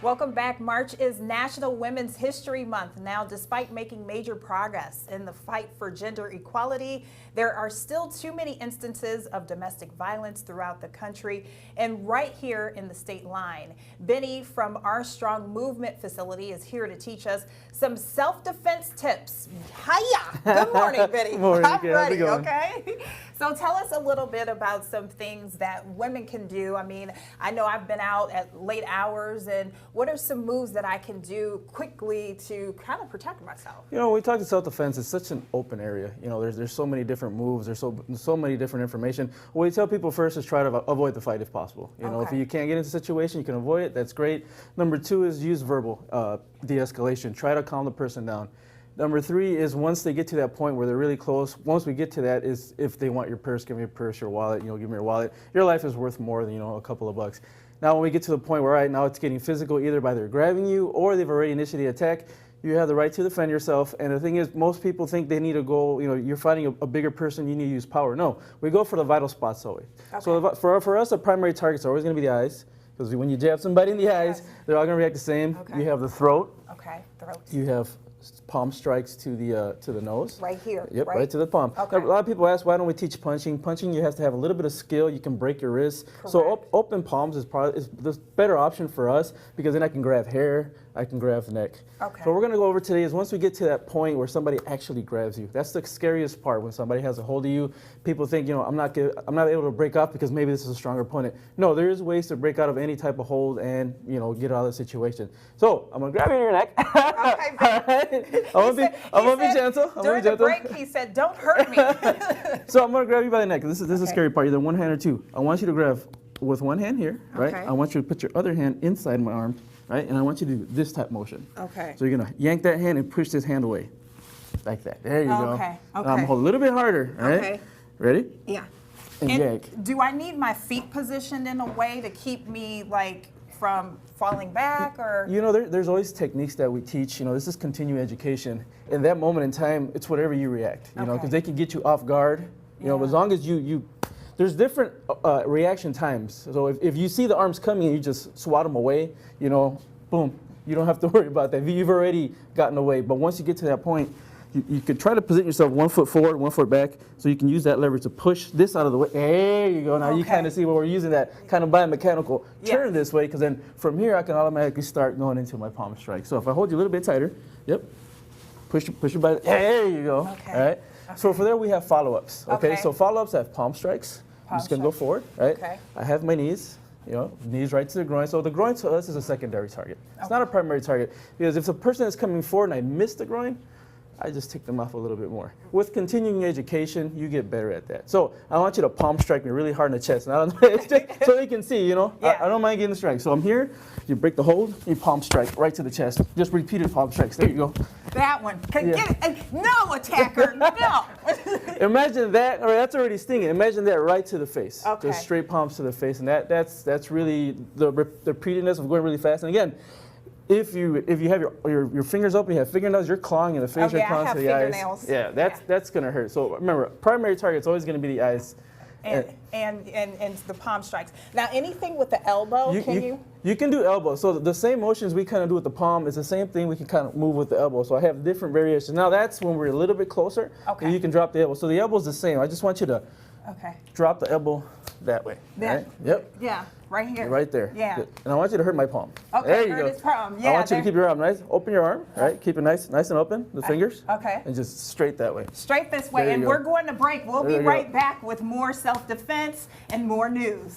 Welcome back. March is National Women's History Month. Now, despite making major progress in the fight for gender equality, there are still too many instances of domestic violence throughout the country and right here in the state line. Benny from our Strong Movement facility is here to teach us some self-defense tips. Hiya! Good morning, Benny. Good morning. I'm ready, how's it going? okay? So tell us a little bit about some things that women can do. I mean, I know I've been out at late hours, and what are some moves that I can do quickly to kind of protect myself? You know, when we talk to self-defense, it's such an open area. You know, there's so many different moves, there's so many different information. What we tell people first is try to avoid the fight if possible. You know, if you can't get into a situation, you can avoid it, that's great. Number two is use verbal de-escalation. Try to calm the person down. Number three is once they get to that point where they're really close, once we get to that is if they want your purse, give me your purse, your wallet, give me your wallet. Your life is worth more than, a couple of bucks. Now when we get to the point where, all right, now it's getting physical, either by they're grabbing you or they've already initiated the attack, you have the right to defend yourself. And the thing is, most people think they need to go, you're fighting a bigger person, you need to use power. No, we go for the vital spots always. Okay. So for us, the primary targets are always going to be the eyes. Because when you jab somebody in the eyes, they're all going to react the same. Okay. You have the throat. Okay, throat. You have palm strikes to the nose. Right here. Yep, right to the palm. Okay. Now, a lot of people ask, why don't we teach punching? Punching, you have to have a little bit of skill. You can break your wrists. Correct. So open palms is the better option for us because then I can grab hair, I can grab the neck. Okay. So what we're going to go over today is once we get to that point where somebody actually grabs you. That's the scariest part when somebody has a hold of you. People think, I'm not able to break off because maybe this is a stronger opponent. No, there is ways to break out of any type of hold and, get out of the situation. So I'm going to grab you in your neck. Okay. I'm gonna be gentle. During the break, he said, "Don't hurt me." So I'm gonna grab you by the neck. This is the scary part. Either one hand or two. I want you to grab with one hand here, right? Okay. I want you to put your other hand inside my arm, right? And I want you to do this type motion. Okay. So you're gonna yank that hand and push this hand away, like that. There you go. Okay. Now I'm gonna hold a little bit harder. All right. Okay. Ready? Yeah. And yank. Do I need my feet positioned in a way to keep me from falling back, or? There's always techniques that we teach. This is continuing education. In that moment in time, it's whatever you react. Because they can get you off guard. But as long as there's different reaction times. So if you see the arms coming and you just swat them away, boom, you don't have to worry about that. You've already gotten away. But once you get to that point, you could try to position yourself 1 foot forward, 1 foot back, so you can use that leverage to push this out of the way. There you go. Now you kind of see where we're using that kind of biomechanical turn this way, because then from here I can automatically start going into my palm strike. So if I hold you a little bit tighter, yep, push your body. There you go. Okay. All right. So for there we have follow-ups. Okay. So follow-ups have palm strikes. I'm just gonna go forward. Right. Okay. I have my knees. Knees right to the groin. So the groin to us is a secondary target. It's not a primary target, because if the person is coming forward and I miss the groin, I just take them off a little bit more. With continuing education, you get better at that. So I want you to palm strike me really hard in the chest, so you can see, I don't mind getting the strike. So I'm here, you break the hold, you palm strike right to the chest. Just repeated palm strikes. There you go. That one. Get it. No, attacker, no. Imagine that, that's already stinging. Imagine that right to the face. Okay. Just straight palms to the face. And that's really the repeatedness of going really fast. And again, if you have your fingers open, you have fingernails, you're clawing in the face, you're clawing to the eyes. Yeah, that's gonna hurt. So remember, primary target's always gonna be the eyes. And the palm strikes. Now, anything with the elbow, You can do elbow. So the same motions we kind of do with the palm is the same thing we can kind of move with the elbow. So I have different variations. Now that's when we're a little bit closer. Okay. And you can drop the elbow. So the elbow's the same. I just want you to drop the elbow that way. Right? Yep. Yeah, right here. Right there. Yeah. Good. And I want you to hurt my palm. Okay, there you hurt go. his palm. Yeah, I want you to keep your arm nice. Open your arm, right? Keep it nice and open, the fingers. Okay. And just straight that way. Straight this way. And we're going to break. We'll be right back with more self-defense and more news.